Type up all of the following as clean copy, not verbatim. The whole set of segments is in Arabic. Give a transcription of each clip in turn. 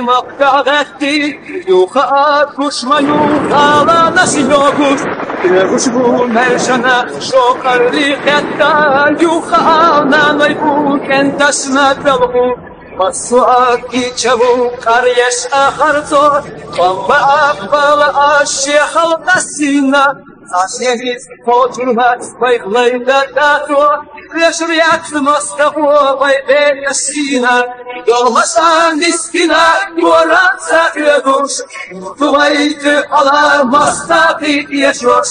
مقطعتي يوخا كشما يوخا لا نسيوكوش يغشبو مرشنا شوكر ريحتا يوخا نانا يبوك انت سمتلغو مصواكي تشبو قريش اخرتو وما اقبل الشيخ القسينا عشيريز فوترمات بيغليدا داتو ريشريات مصطفو بيبين السينا يومسان ديسكينا ورانسا يدوش تويت على مصطفي يشوش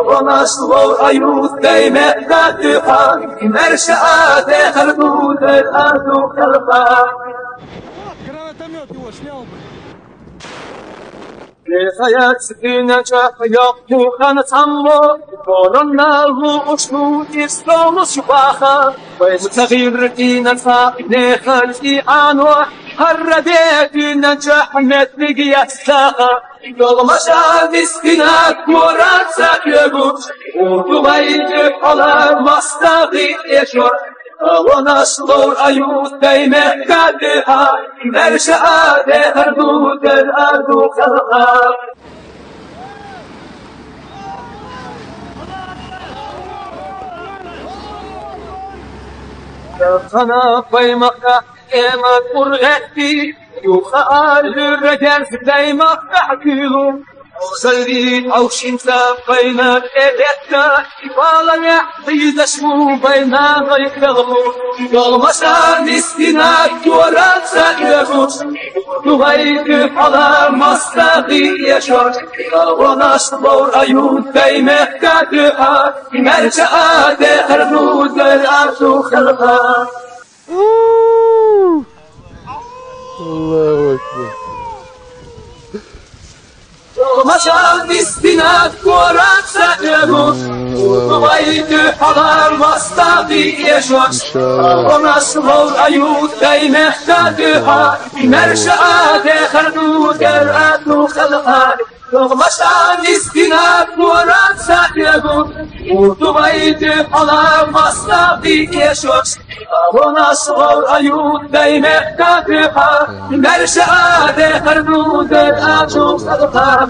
ونصلو أيوث دايما داتها مرشا داخل بود الأرض خلقا Гранатомет его снял бы. لخيات سفينة يقطو خانت عمو قولنا له أشنو إسلام شباخا ومتغير دين الفاقد خلقي عنو هرديت نجاح متلقي أسلاخا يوم مشاهد سفينة كورات ساكيبوش ودويت على مصطفي يشور ونصلو أيوث دايما كادها مرشا دهر بود الأرض خلقا يخنا بيمقا إما قرغتي يخال الرجال دايما تحكيهم وصلي أو شمسا بين الإبتة ولا يحيد اسمه بين غيره يوم مسان استناد ورات ساكبوش نغيك على مصطفي يشور ونصبر أيود دايما كادها مرجع دهر بود الأرض خلقا الله أكبر. مشان استناد كورات ساكبوش وغيك على مصطفي يشوش ونصبر أيود دايما كادها مرجع دهر بود الأرض خلقا مشان استناد كورات ساكبوش وغيك على مصطفي يشوش ونصبر أيود دايما كادها مرجع دهر بود الأرض خلقا